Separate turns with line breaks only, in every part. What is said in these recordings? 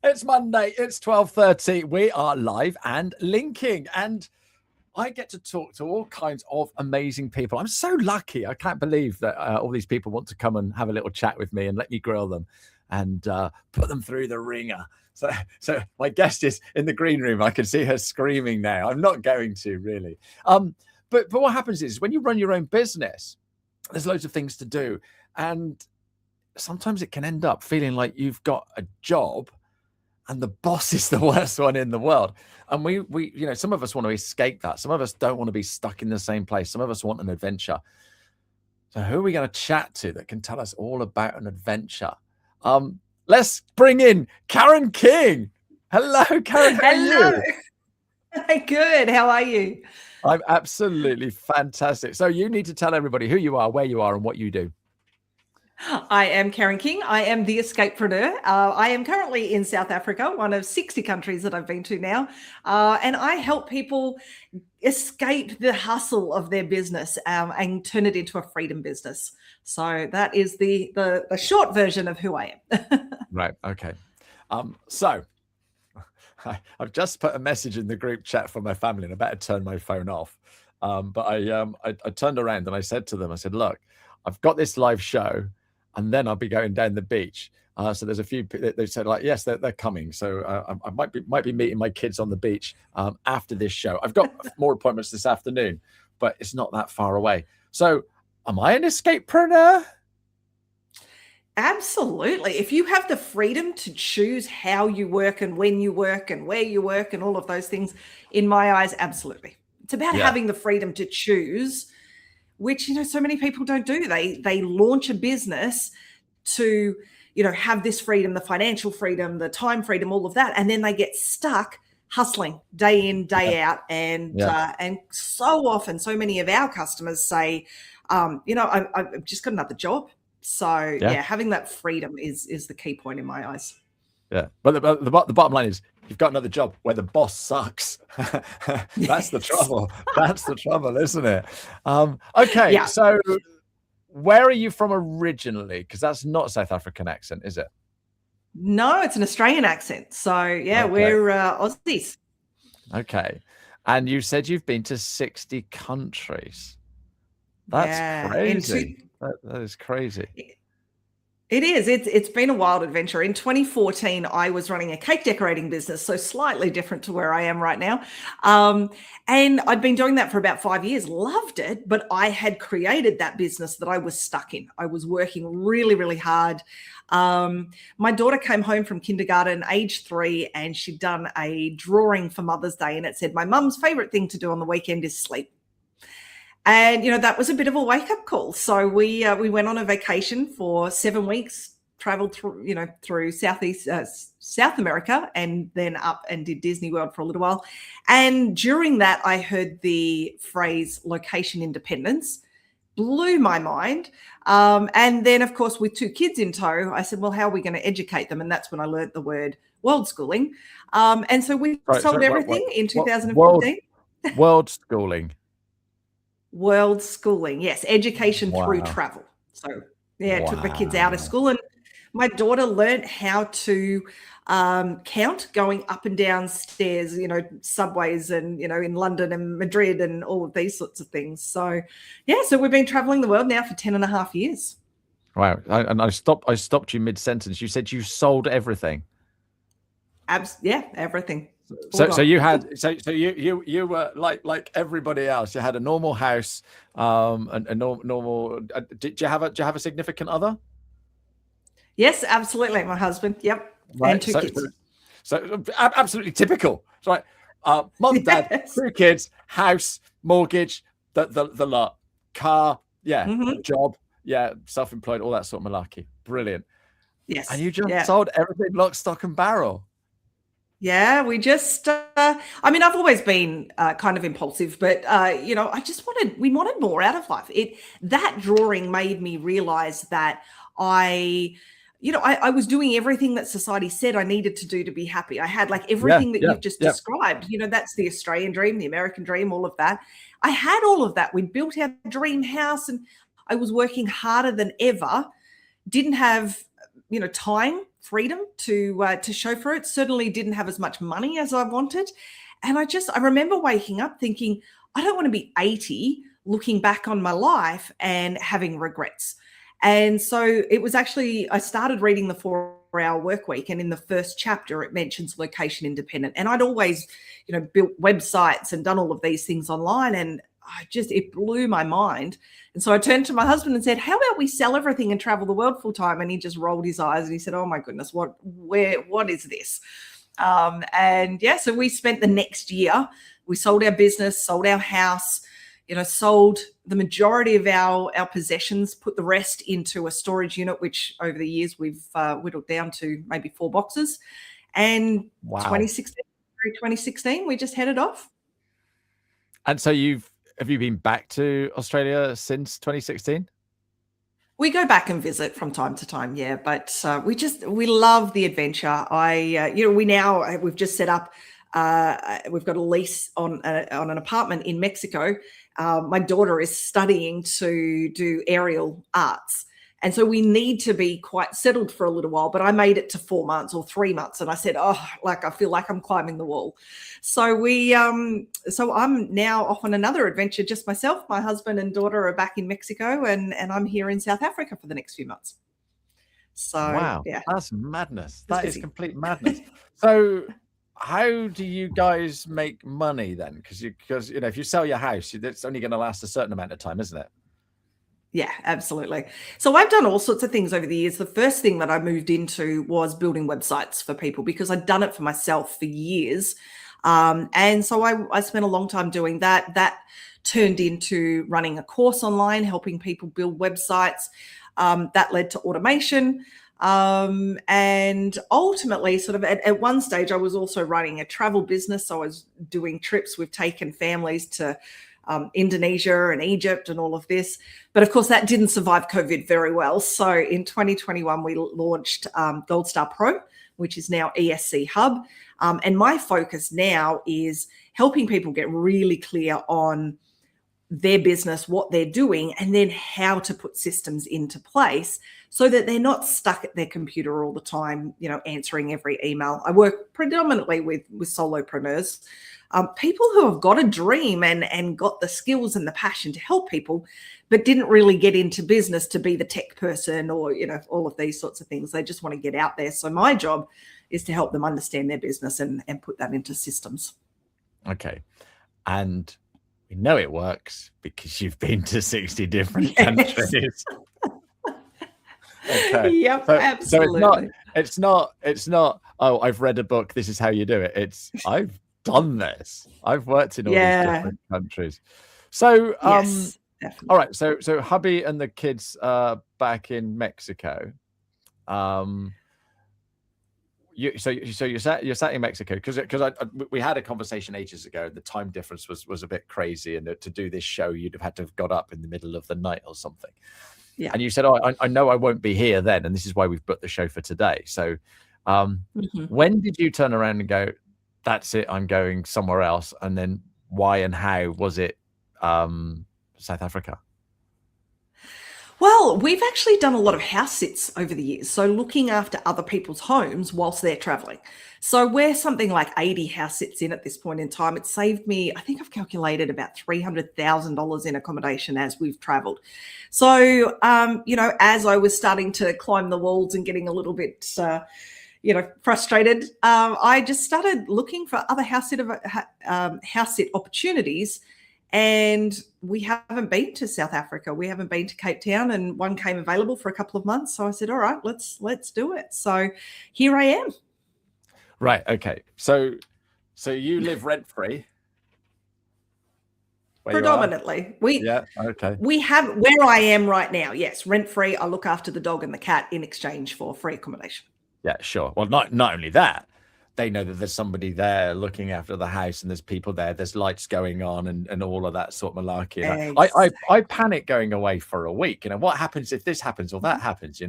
It's Monday. It's 12:30. We are live and linking, and I get to talk to all kinds of amazing people. I'm so lucky. I can't believe that all these people want to come and have a little chat with me and let me grill them and put them through the ringer. So my guest is in the green room. I can see her screaming now. I'm not going to really. But what happens is when you run your own business, there's loads of things to do, and sometimes it can end up feeling like you've got a job and the boss is the worst one in the world. And we, some of us want to escape that. Some of us don't want to be stuck in the same place. Some of us want an adventure. So who are we going to chat to that can tell us all about an adventure? Let's bring in Karen King. Hello, Karen. How are you?
Good. How are you?
I'm absolutely fantastic. So you need to tell everybody who you are, where you are, and what you do.
I am Karen King. I am the Escapepreneur. I am currently in South Africa, one of 60 countries that I've been to now. And I help people escape the hustle of their business and turn it into a freedom business. So that is the short version of who I am.
Right. Okay. So I've just put a message in the group chat for my family and I better turn my phone off. But I turned around and I said to them, I said, look, I've got this live show and then I'll be going down the beach. So there's a few, they said like, yes, they're coming. So I might be meeting my kids on the beach after this show. I've got more appointments this afternoon, but it's not that far away. So am I an escapepreneur?
Absolutely. If you have the freedom to choose how you work and when you work and where you work and all of those things, in my eyes, absolutely. It's about having the freedom to choose, which, so many people don't do. They launch a business to, have this freedom, the financial freedom, the time freedom, all of that. And then they get stuck hustling day in, day out. And so often, so many of our customers say, I've just got another job. So having that freedom is the key point in my eyes.
Yeah, but the bottom line is you've got another job where the boss sucks. That's the trouble. That's the trouble, isn't it? Okay, so where are you from originally? Because that's not a South African accent, is it?
No, it's an Australian accent. So we're Aussies.
Okay, and you said you've been to 60 countries. That's crazy. That is crazy.
It is. It's been a wild adventure. In 2014, I was running a cake decorating business, so slightly different to where I am right now. And I'd been doing that for about 5 years, loved it, but I had created that business that I was stuck in. I was working really, really hard. My daughter came home from kindergarten, age 3, and she'd done a drawing for Mother's Day, and it said, my mum's favorite thing to do on the weekend is sleep. And, that was a bit of a wake-up call. So we went on a vacation for 7 weeks, traveled through South America, and then up and did Disney World for a little while. And during that, I heard the phrase location independence, blew my mind. And then, of course, with 2 kids in tow, I said, well, how are we going to educate them? And that's when I learned the word world schooling. And so we sold everything in 2015.
World schooling.
World schooling, yes, education through travel. So took my kids out of school, and my daughter learned how to count going up and down stairs, subways, and in London and Madrid and all of these sorts of things. So so we've been traveling the world now for 10.5 years.
Wow. I stopped you mid-sentence. You said you sold everything.
Everything.
So you were like everybody else. You had a normal house, a normal. Did you have a significant other?
Yes, absolutely. My husband. Yep, right. And 2 kids.
So absolutely typical. It's right. Mum, dad, 2 kids, house, mortgage, the lot, car, job, self-employed, all that sort of malarkey. Brilliant.
Yes.
And you just sold everything lock, stock, and barrel.
Yeah, we just, I've always been kind of impulsive, but, we wanted more out of life. That drawing made me realize that I was doing everything that society said I needed to do to be happy. I had like everything that you've just described. That's the Australian dream, the American dream, all of that. I had all of that. We built our dream house and I was working harder than ever, didn't have, time freedom to chauffeur it. Certainly didn't have as much money as I wanted. And I remember waking up thinking, I don't want to be 80 looking back on my life and having regrets. And so it was actually, I started reading the 4-Hour Work Week, and in the first chapter, it mentions location independent. And I'd always, built websites and done all of these things online, and it blew my mind. And so I turned to my husband and said, how about we sell everything and travel the world full time? And he just rolled his eyes and he said, oh my goodness, what is this? So we spent the next year, we sold our business, sold our house, sold the majority of our possessions, put the rest into a storage unit, which over the years we've whittled down to maybe 4 boxes. And
Wow.
2016, we just headed off.
And so have you been back to Australia since 2016?
We go back and visit from time to time, yeah. But we love the adventure. We've just set up. We've got a lease on an apartment in Mexico. My daughter is studying to do aerial arts. And so we need to be quite settled for a little while, but I made it to 4 months or 3 months. And I said, I feel like I'm climbing the wall. So I'm now off on another adventure. Just myself, my husband and daughter are back in Mexico, and I'm here in South Africa for the next few months. So,
wow,
yeah.
That's madness. That is complete madness. So how do you guys make money then? Because if you sell your house, it's only going to last a certain amount of time, isn't it?
Yeah, absolutely. So I've done all sorts of things over the years. The first thing that I moved into was building websites for people, because I'd done it for myself for years. And so I spent a long time doing that. That turned into running a course online, helping people build websites. That led to automation. And ultimately, sort of at one stage, I was also running a travel business. So I was doing trips. We've taken families to Indonesia and Egypt and all of this. But of course, that didn't survive COVID very well. So in 2021, we launched Gold Star Pro, which is now ESC Hub. And my focus now is helping people get really clear on their business, what they're doing, and then how to put systems into place so that they're not stuck at their computer all the time, answering every email. I work predominantly with solopreneurs, people who have got a dream and got the skills and the passion to help people, but didn't really get into business to be the tech person or, all of these sorts of things. They just want to get out there. So my job is to help them understand their business and put that into systems.
Okay. And we know it works because you've been to 60 different countries. Okay.
Yep, absolutely.
So it's not, oh, I've read a book, this is how you do it. It's, I've done this. I've worked in all these different countries. So,
yes, definitely.
All right. So hubby and the kids are back in Mexico. You're sat in Mexico because we had a conversation ages ago. The time difference was a bit crazy, and to do this show, you'd have had to have got up in the middle of the night or something.
Yeah.
And you said, "Oh, I know I won't be here then," and this is why we've booked the show for today. So, when did you turn around and go, "That's it, I'm going somewhere else"? And then why and how was it South Africa?
Well, we've actually done a lot of house sits over the years. So looking after other people's homes whilst they're traveling. So we're something like 80 house sits in at this point in time. It saved me, I think I've calculated about $300,000 in accommodation as we've traveled. So, as I was starting to climb the walls and getting a little bit, frustrated, I just started looking for other house sit opportunities. And we haven't been to South Africa. We haven't been to Cape Town, and one came available for a couple of months. So I said, all right, let's do it. So here I am.
Right. Okay. So you live rent-free?
Predominantly.
Okay.
We have where I am right now. Yes. Rent-free. I look after the dog and the cat in exchange for free accommodation.
Yeah, sure. Well, not only that, they know that there's somebody there looking after the house, and there's people there, there's lights going on and all of that sort of malarkey. Exactly. I panic going away for a week. What happens if this happens or that happens?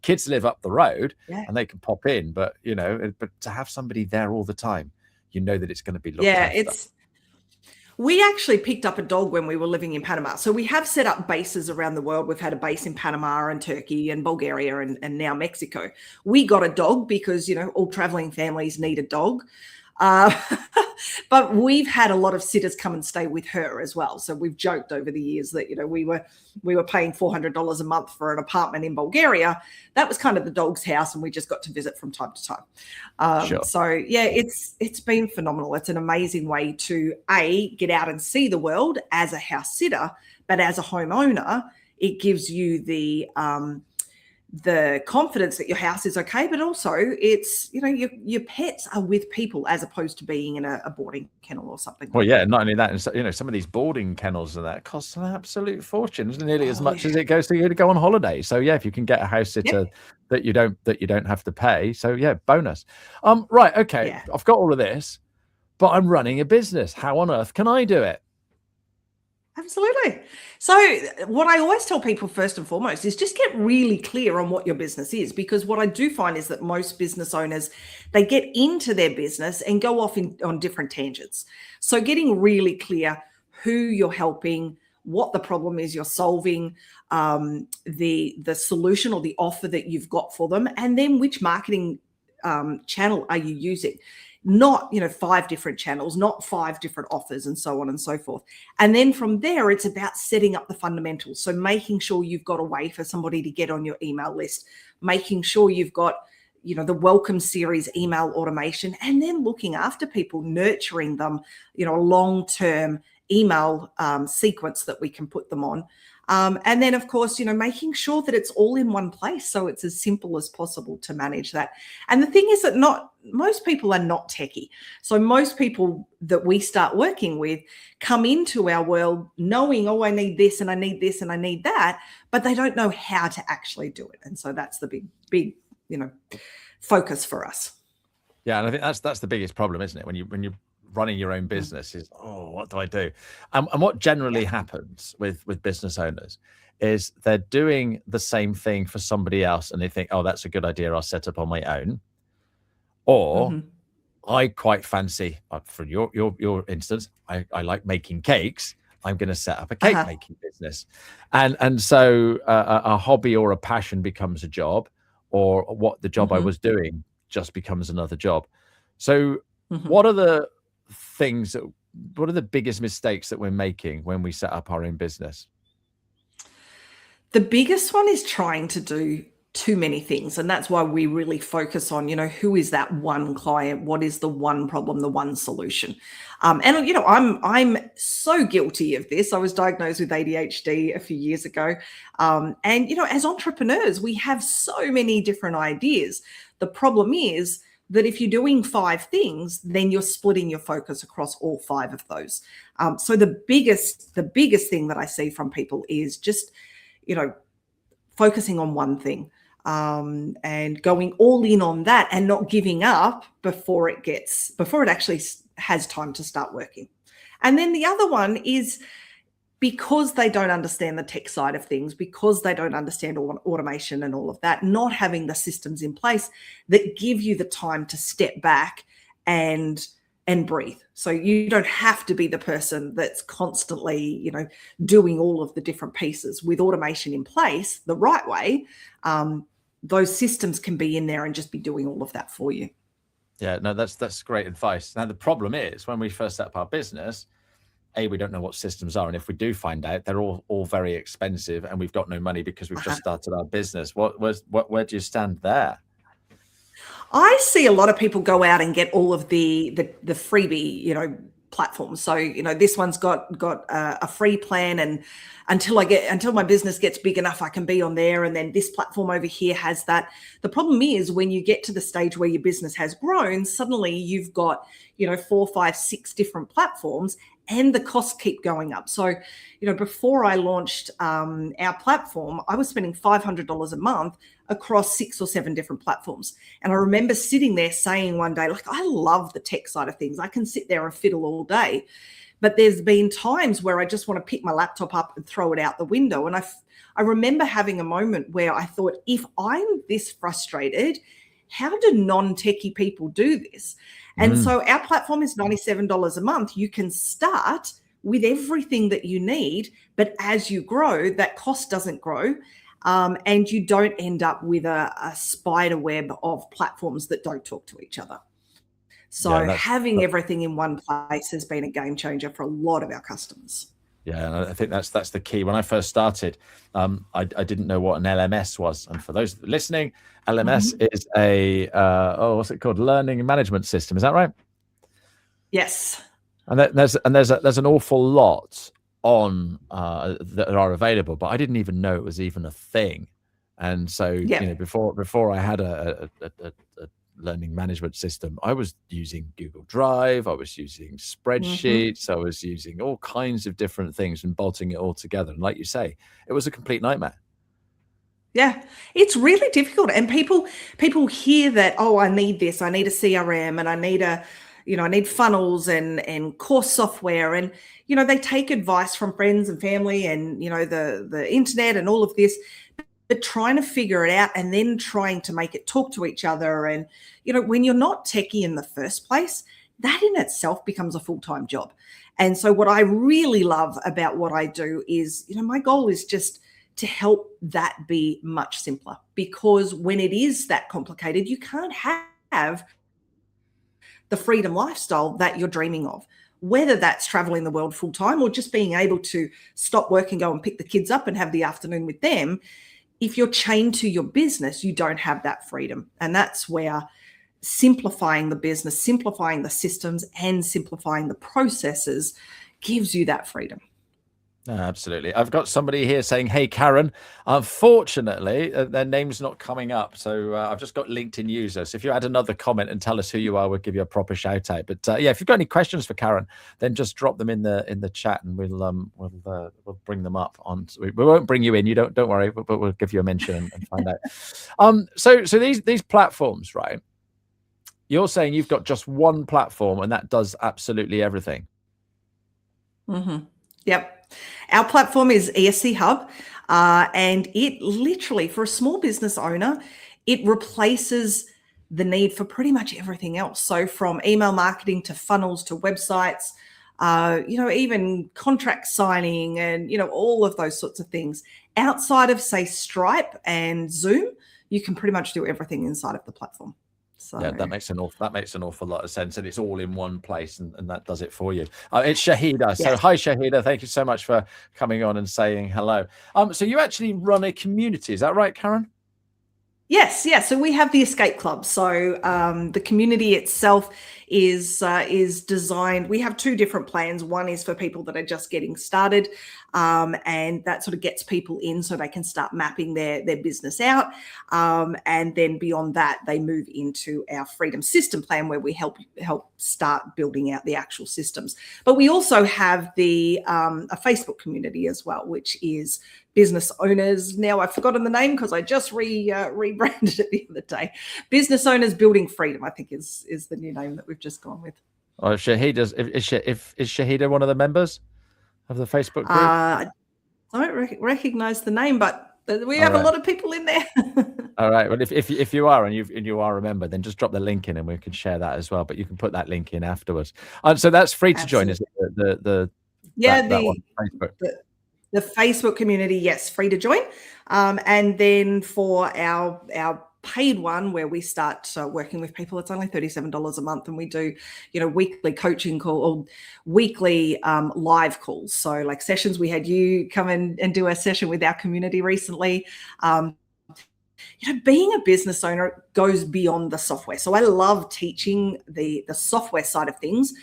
Kids live up the road and they can pop in, but but to have somebody there all the time, that it's going to be looked after.
We actually picked up a dog when we were living in Panama. So we have set up bases around the world. We've had a base in Panama and Turkey and Bulgaria and now Mexico. We got a dog because, all traveling families need a dog. But we've had a lot of sitters come and stay with her as well. So we've joked over the years that, we were paying $400 a month for an apartment in Bulgaria. That was kind of the dog's house, and we just got to visit from time to time.
Sure.
So yeah, it's been phenomenal. It's an amazing way to get out and see the world as a house sitter, but as a homeowner, it gives you the confidence that your house is okay, but also it's, your pets are with people as opposed to being in a boarding kennel or something.
Well, yeah, not only that, and some of these boarding kennels and that costs an absolute fortune. It's nearly as much as it goes to you to go on holiday. So yeah, if you can get a house sitter that you don't have to pay, so yeah, bonus. Right, okay,
Yeah.
I've got all of this, but I'm running a business. How on earth can I do it?
Absolutely. So what I always tell people first and foremost is just get really clear on what your business is, because what I do find is that most business owners, they get into their business and go off on different tangents. So getting really clear who you're helping, what the problem is you're solving, the solution or the offer that you've got for them, and then which marketing channel are you using. Not, 5 different channels, not 5 different offers, and so on and so forth. And then from there, it's about setting up the fundamentals. So making sure you've got a way for somebody to get on your email list, making sure you've got, the welcome series email automation, and then looking after people, nurturing them, a long-term email sequence that we can put them on. And then, of course, making sure that it's all in one place. So it's as simple as possible to manage that. And the thing is that most people are not techie. So most people that we start working with come into our world knowing, I need this and I need this and I need that, but they don't know how to actually do it. And so that's the big, focus for us.
Yeah, and I think that's the biggest problem, isn't it? When you're running your own business, is what do I do? And what generally happens with business owners is they're doing the same thing for somebody else, and they think, that's a good idea, I'll set up on my own. Or I quite fancy, for your instance, I like making cakes, I'm going to set up a cake making business. And so a hobby or a passion becomes a job, or what the job I was doing just becomes another job. So what are the biggest mistakes that we're making when we set up our own business?
The biggest one is trying to do too many things. And that's why we really focus on, who is that one client? What is the one problem, the one solution? And, I'm so guilty of this. I was diagnosed with ADHD a few years ago. And, as entrepreneurs, we have so many different ideas. The problem is that if you're doing 5 things, then you're splitting your focus across all 5 of those. So the biggest thing that I see from people is just, focusing on one thing. And going all in on that and not giving up before it actually has time to start working. And then the other one is, because they don't understand the tech side of things, because they don't understand automation and all of that, not having the systems in place that give you the time to step back and breathe. So you don't have to be the person that's constantly, doing all of the different pieces. With automation in place the right way, those systems can be in there and just be doing all of that for you.
Yeah, no, that's great advice. Now, the problem is, when we first set up our business, we don't know what systems are. And if we do find out, they're all very expensive, and we've got no money because we've just started our business. Where do you stand there?
I see a lot of people go out and get all of the freebie, platforms. So, this one's got a free plan, and until my business gets big enough, I can be on there. And then this platform over here has that. The problem is, when you get to the stage where your business has grown, suddenly you've got, 4, 5, 6 different platforms, and the costs keep going up. So, before I launched our platform, I was spending $500 a month across 6 or 7 different platforms. And I remember sitting there saying one day, I love the tech side of things. I can sit there and fiddle all day. But there's been times where I just want to pick my laptop up and throw it out the window. And I remember having a moment where I thought, if I'm this frustrated, how do non-techie people do this? And so our platform is $97 a month. You can start with everything that you need. But as you grow, that cost doesn't grow. And you don't end up with a spider web of platforms that don't talk to each other. So having everything in one place has been a game changer for a lot of our customers.
Yeah, and I think that's the key. When I first started, I didn't know what an LMS was. And for those listening, LMS is a what's it called? Learning management system. Is that right?
Yes.
And there's an awful lot on that are available, but I didn't even know it was even a thing. And so, you know, before I had a learning management system, I was using Google Drive, I was using spreadsheets, I was using all kinds of different things and bolting it all together. And like you say, it was a complete nightmare.
Yeah, it's really difficult. And people hear that, oh, I need this, I need a CRM, and I need I need funnels and course software. And, they take advice from friends and family and, the internet and all of this, but trying to figure it out and then trying to make it talk to each other. And, when you're not techie in the first place, that in itself becomes a full-time job. And so what I really love about what I do is, my goal is just to help that be much simpler, because when it is that complicated, you can't have the freedom lifestyle that you're dreaming of, whether that's traveling the world full time or just being able to stop work and go and pick the kids up and have the afternoon with them. If you're chained to your business, you don't have that freedom. And that's where simplifying the business, simplifying the systems, and simplifying the processes gives you that freedom.
Absolutely. I've got somebody here saying, hey, Karen, unfortunately, their name's not coming up. So I've just got LinkedIn users. So if you add another comment and tell us who you are, we'll give you a proper shout out. But yeah, if you've got any questions for Karen, then just drop them in the chat and we'll bring them up on. We won't bring you in. You don't worry, but we'll give you a mention and find out. So these platforms, right? You're saying you've got just one platform and that does absolutely everything.
Yep. Our platform is ESC Hub, and it literally, for a small business owner, it replaces the need for pretty much everything else. So from email marketing to funnels to websites, even contract signing and, all of those sorts of things. Outside of, say, Stripe and Zoom, you can pretty much do everything inside of the platform. So.
Yeah, that makes an awful lot of sense, and it's all in one place, and that does it for you. It's Shahida. So hi, Shahida. Thank you so much for coming on and saying hello. So you actually run a community, is that right, Karen?
Yes, yeah. So we have the Escape Club. So the community itself is designed. We have two different plans. One is for people that are just getting started, and that sort of gets people in so they can start mapping their business out. And then beyond that, they move into our Freedom System plan, where we help start building out the actual systems. But we also have a Facebook community as well, which is business owners. Now I've forgotten the name because I just rebranded it the other day. Business Owners Building Freedom, I think is the new name that we've just gone with.
Oh, Shahida's is Shahida one of the members of the Facebook group?
I don't recognize the name, but we have a lot of people in there.
All right. Well, if you are and you are a member, then just drop the link in and we can share that as well. But you can put that link in afterwards. So that's free to join. Is it that one, Facebook?
The Facebook community, yes, free to join. And then for our paid one, where we start working with people, it's only $37 a month, and we do, weekly coaching call or weekly live calls. So like sessions, we had you come in and do a session with our community recently. Being a business owner goes beyond the software. So I love teaching the software side of things,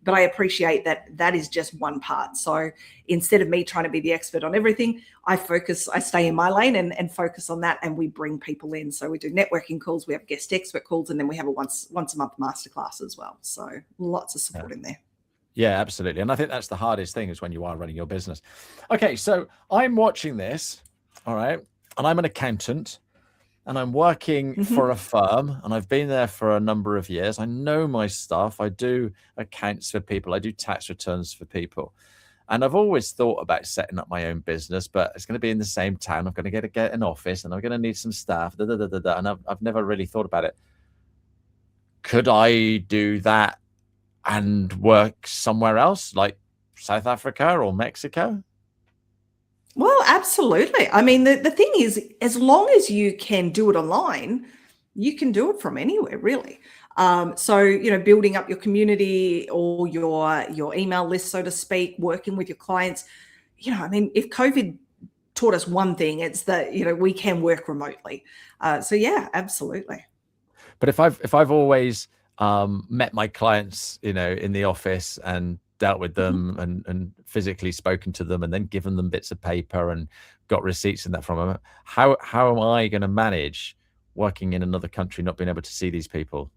but I appreciate that is just one part. So instead of me trying to be the expert on everything, I stay in my lane and focus on that, and we bring people in. So we do networking calls, we have guest expert calls, and then we have a once a month masterclass as well. So lots of support in there.
Yeah, absolutely. And I think that's the hardest thing, is when you are running your business. Okay, so I'm watching this, all right, and I'm an accountant. And I'm working for a firm, and I've been there for a number of years. I know my stuff. I do accounts for people. I do tax returns for people. And I've always thought about setting up my own business, but it's going to be in the same town. I'm going to get an office, and I'm going to need some staff. And I've never really thought about it. Could I do that and work somewhere else, like South Africa or Mexico?
Well, absolutely. I mean, the thing is, as long as you can do it online, you can do it from anywhere, really. So, building up your community or your email list, so to speak, working with your clients. I mean, if COVID taught us one thing, it's that we can work remotely. So yeah, absolutely.
But if I've always met my clients, in the office and dealt with them and physically spoken to them and then given them bits of paper and got receipts and that from them, how am I going to manage working in another country, not being able to see these people?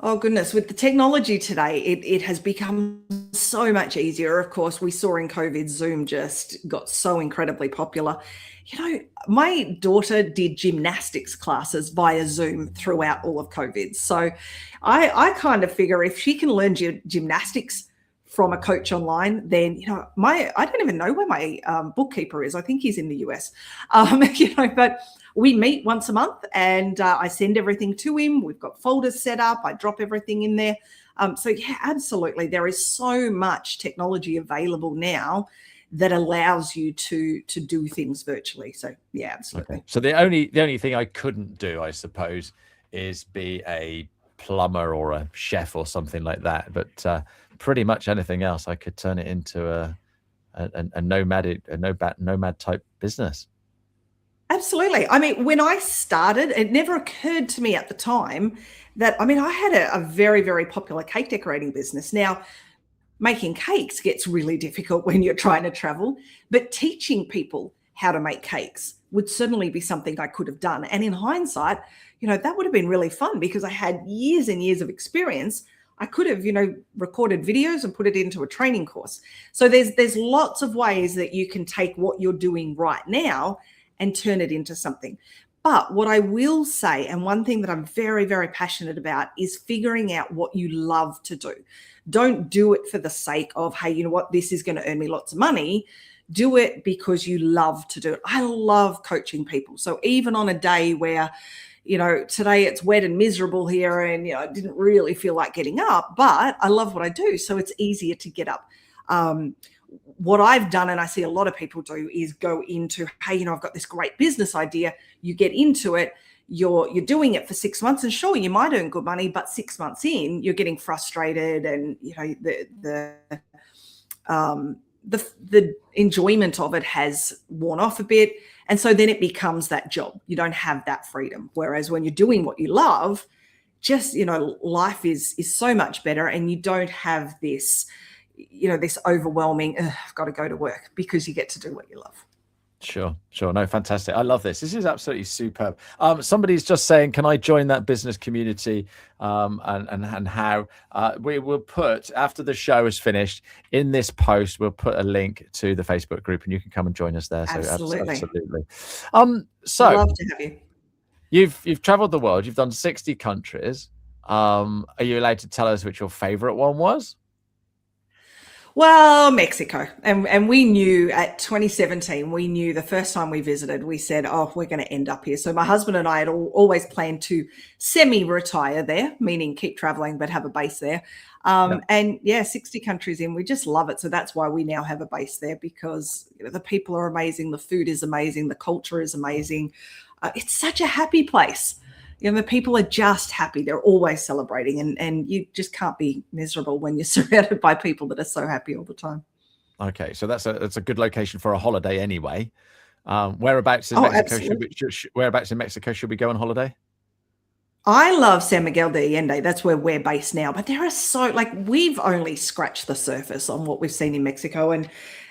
Oh goodness, with the technology today, it has become so much easier. Of course, we saw in COVID, Zoom just got so incredibly popular. My daughter did gymnastics classes via Zoom throughout all of COVID. So I kind of figure if she can learn gymnastics from a coach online, then I don't even know where my bookkeeper is. I think he's in the US. But we meet once a month, and I send everything to him. We've got folders set up. I drop everything in there. So yeah, absolutely, there is so much technology available now that allows you to do things virtually. So yeah, absolutely.
Okay. So the only thing I couldn't do, I suppose, is be a plumber or a chef or something like that. But pretty much anything else, I could turn it into a nomad type business.
Absolutely. I mean, when I started, it never occurred to me at the time that, I had a very, very popular cake decorating business. Now, making cakes gets really difficult when you're trying to travel, but teaching people how to make cakes would certainly be something I could have done. And in hindsight, that would have been really fun because I had years and years of experience. I could have, recorded videos and put it into a training course. So there's lots of ways that you can take what you're doing right now and turn it into something. But what I will say, and one thing that I'm very, very passionate about, is figuring out what you love to do. Don't do it for the sake of, hey, you know what, this is going to earn me lots of money. Do it because you love to do it. I love coaching people. So even on a day where, today it's wet and miserable here and, I didn't really feel like getting up, but I love what I do. So it's easier to get up. What I've done, and I see a lot of people do, is go into, hey, I've got this great business idea. You get into it, you're doing it for 6 months, and sure, you might earn good money, but 6 months in, you're getting frustrated, and the enjoyment of it has worn off a bit, and so then it becomes that job. You don't have that freedom. Whereas when you're doing what you love, just life is so much better, and you don't have this this overwhelming, I've got to go to work, because you get to do what you love.
Sure. No, fantastic. I love this. This is absolutely superb. Somebody's just saying, can I join that business community? And how? We will put, after the show is finished, in this post, we'll put a link to the Facebook group, and you can come and join us there. So
Absolutely.
So
love to have you.
You've traveled the world. You've done 60 countries. Are you allowed to tell us which your favorite one was?
Well, Mexico. And we knew at 2017, we knew the first time we visited, we said, oh, we're going to end up here. So my husband and I had always planned to semi-retire there, meaning keep traveling, but have a base there. And yeah, 60 countries in, we just love it. So that's why we now have a base there, because the people are amazing. The food is amazing. The culture is amazing. It's such a happy place. The people are just happy. They're always celebrating, and you just can't be miserable when you're surrounded by people that are so happy all the time.
Okay, so that's a good location for a holiday anyway. Whereabouts in Mexico whereabouts in Mexico should we go on holiday?
I love San Miguel de Allende. That's where we're based now. But there are we've only scratched the surface on what we've seen in Mexico, and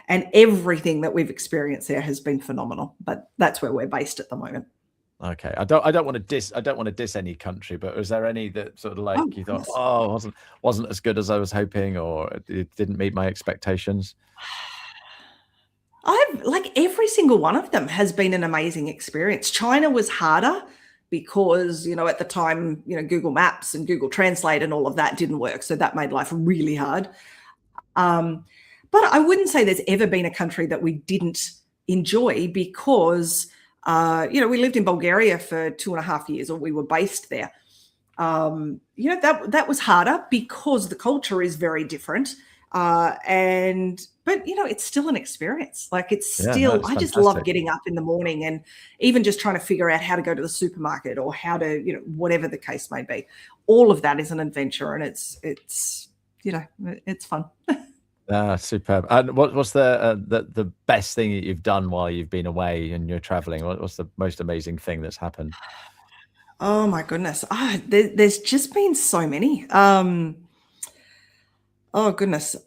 everything that we've experienced there has been phenomenal. But that's where we're based at the moment.
Okay, I don't want to diss any country, but was there any that sort of you thought, oh, wasn't as good as I was hoping, or it didn't meet my expectations?
Every single one of them has been an amazing experience. China was harder because, at the time, Google Maps and Google Translate and all of that didn't work. So that made life really hard. But I wouldn't say there's ever been a country that we didn't enjoy, because we lived in Bulgaria for 2.5 years, or we were based there. That was harder because the culture is very different. But it's still an experience. Like it's
Yeah, no,
still,
it's
I just love
fantastic.
getting up in the morning and even just trying to figure out how to go to the supermarket or how to, whatever the case may be. All of that is an adventure, and it's fun.
Superb. And what's the best thing that you've done while you've been away and you're traveling? What's the most amazing thing that's happened?
Oh my goodness. There's just been so many. Oh goodness.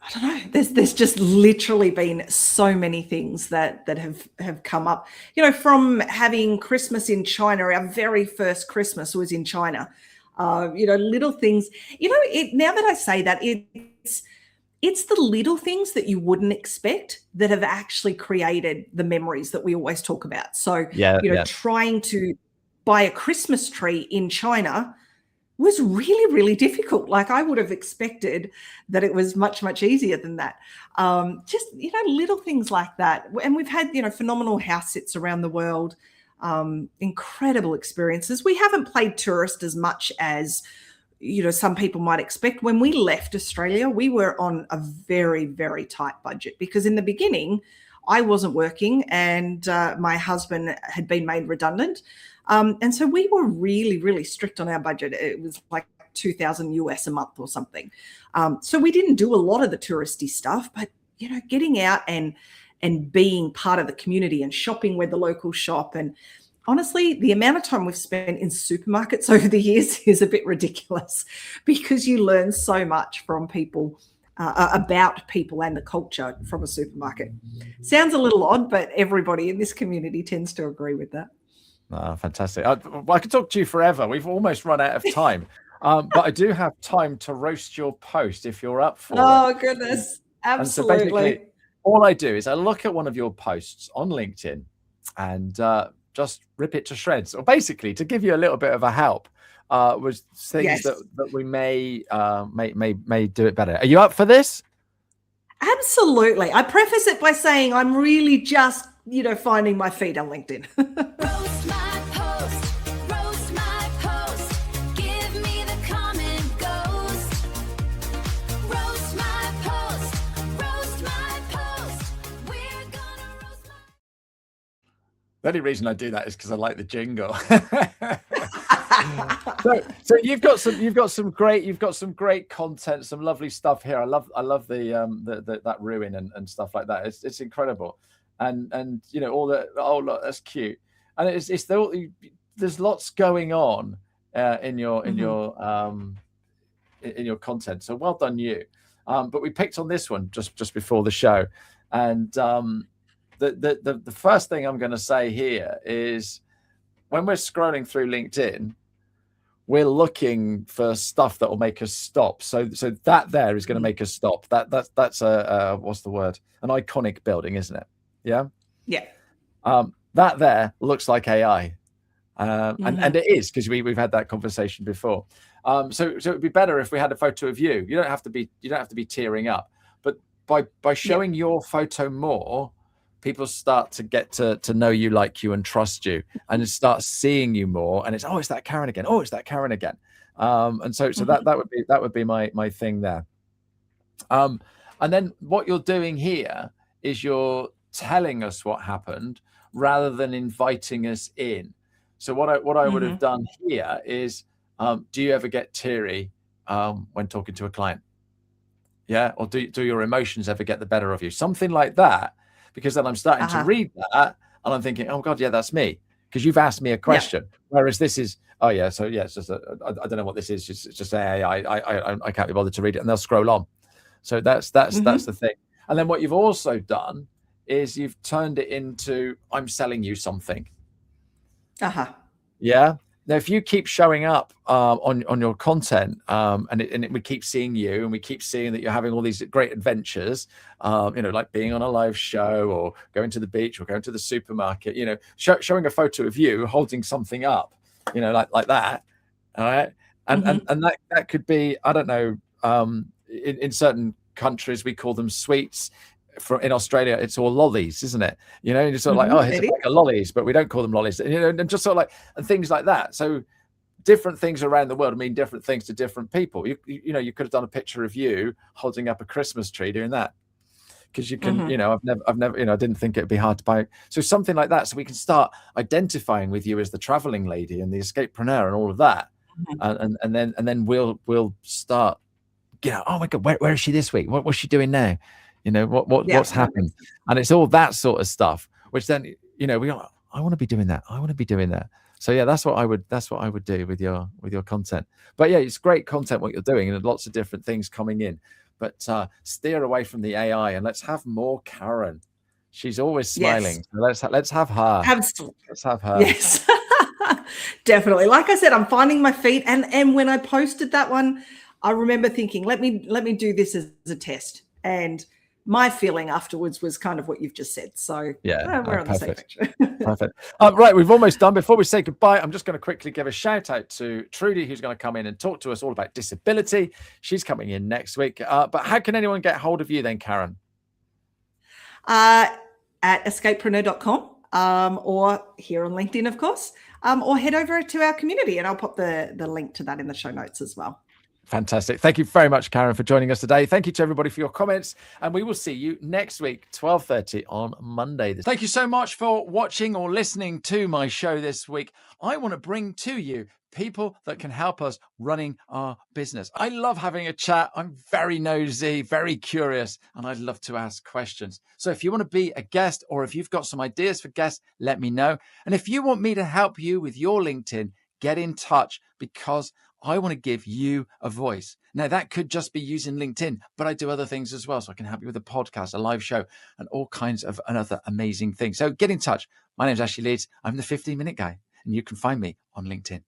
I don't know. There's just literally been so many things that have come up. From having Christmas in China, our very first Christmas was in China. Little things. Now that I say that, it's the little things that you wouldn't expect that have actually created the memories that we always talk about. So,
Yeah, yeah.
trying to buy a Christmas tree in China was really, really difficult. Like I would have expected that it was much, much easier than that. Just, little things like that. And we've had, phenomenal house sits around the world, incredible experiences. We haven't played tourist as much as, some people might expect. When we left Australia, we were on a very, very tight budget because in the beginning, I wasn't working and my husband had been made redundant. And so we were really, really strict on our budget. It was like 2,000 US a month or something. So we didn't do a lot of the touristy stuff, but, getting out and being part of the community and shopping where the locals shop. And honestly, the amount of time we've spent in supermarkets over the years is a bit ridiculous because you learn so much from people, about people and the culture from a supermarket. Sounds a little odd, but everybody in this community tends to agree with that.
Oh, fantastic. I could talk to you forever. We've almost run out of time. But I do have time to roast your post if you're up for it.
Oh, goodness.
And so
Absolutely.
basically, all I do is I look at one of your posts on LinkedIn and just rip it to shreds, or basically to give you a little bit of a help with things
Yes.
that we may do it better. Are you up for this?
Absolutely. I preface it by saying I'm really just, finding my feet on LinkedIn.
Roast my post, roast my post. Give me the comment ghost. Roast my post, roast my post. We're gonna roast my.
The only reason I do that is because I like the jingle. So you've got some great content, some lovely stuff here. I love the that ruin and stuff like that. It's incredible, and all that. Oh look, that's cute, and there's lots going on in your content. So well done you. But we picked on this one just before the show, and the first thing I'm going to say here is when we're scrolling through LinkedIn, we're looking for stuff that will make us stop. So that there is going to make us stop. That's a what's the word? An iconic building, isn't it? Yeah.
Yeah.
That there looks like AI, and it is because we've had that conversation before. So it would be better if we had a photo of you. You don't have to be tearing up, but by showing your photo more, people start to get to know you, like you, and trust you, and start seeing you more. And it's that Karen again. Oh, it's that Karen again. And so that would be my thing there. And then what you're doing here is you're telling us what happened rather than inviting us in. So what I would have done here is, do you ever get teary when talking to a client? Yeah, or do your emotions ever get the better of you? Something like that. Because then I'm starting to read that and I'm thinking, oh God, yeah, that's me. Because you've asked me a question. Yeah. Whereas this is, it's just I don't know what this is. It's just I can't be bothered to read it, and they'll scroll on. So that's the thing. And then what you've also done is you've turned it into, I'm selling you something. Yeah. Now, if you keep showing up on your content, and we keep seeing you, and we keep seeing that you're having all these great adventures, like being on a live show or going to the beach or going to the supermarket, showing a photo of you holding something up, like that. All right. And that could be, I don't know, in certain countries, we call them sweets. In Australia, it's all lollies, isn't it? It's sort of like, here's a pack of lollies, but we don't call them lollies, and just sort of like, and things like that. So different things around the world mean different things to different people. You know, you could have done a picture of you holding up a Christmas tree doing that. Because you can, you know, I've never, you know, I didn't think it'd be hard to buy. So something like that, so we can start identifying with you as the traveling lady and the escapepreneur and all of that, and then we'll start, you know, oh my God, where is she this week? What's she doing now? You know, what's happening? And it's all that sort of stuff, which then, you know, I want to be doing that. I want to be doing that. So yeah, that's what I would do with your content. But yeah, it's great content what you're doing, and lots of different things coming in. But steer away from the AI and let's have more Karen. She's always smiling.
Yes.
So let's have her.
Absolutely.
Let's have her.
Yes, definitely. Like I said, I'm finding my feet. And when I posted that one, I remember thinking, let me do this as a test. And my feeling afterwards was kind of what you've just said. So
yeah,
we're on the same page.
Perfect. Right, we've almost done. Before we say goodbye, I'm just going to quickly give a shout out to Trudy, who's going to come in and talk to us all about disability. She's coming in next week. But how can anyone get hold of you then, Karen?
At escapepreneur.com or here on LinkedIn, of course, or head over to our community, and I'll pop the link to that in the show notes as well.
Fantastic. Thank you very much, Karen, for joining us today. Thank you to everybody for your comments, and we will see you next week, 12:30 on Monday. Thank you so much for watching or listening to my show this week. I want to bring to you people that can help us running our business. I love having a chat. I'm very nosy, very curious, and I'd love to ask questions. So if you want to be a guest, or if you've got some ideas for guests, let me know. And if you want me to help you with your LinkedIn, get in touch, because I want to give you a voice. Now, that could just be using LinkedIn, but I do other things as well. So I can help you with a podcast, a live show, and all kinds of other amazing things. So get in touch. My name is Ashley Leeds. I'm the 15-minute guy, and you can find me on LinkedIn.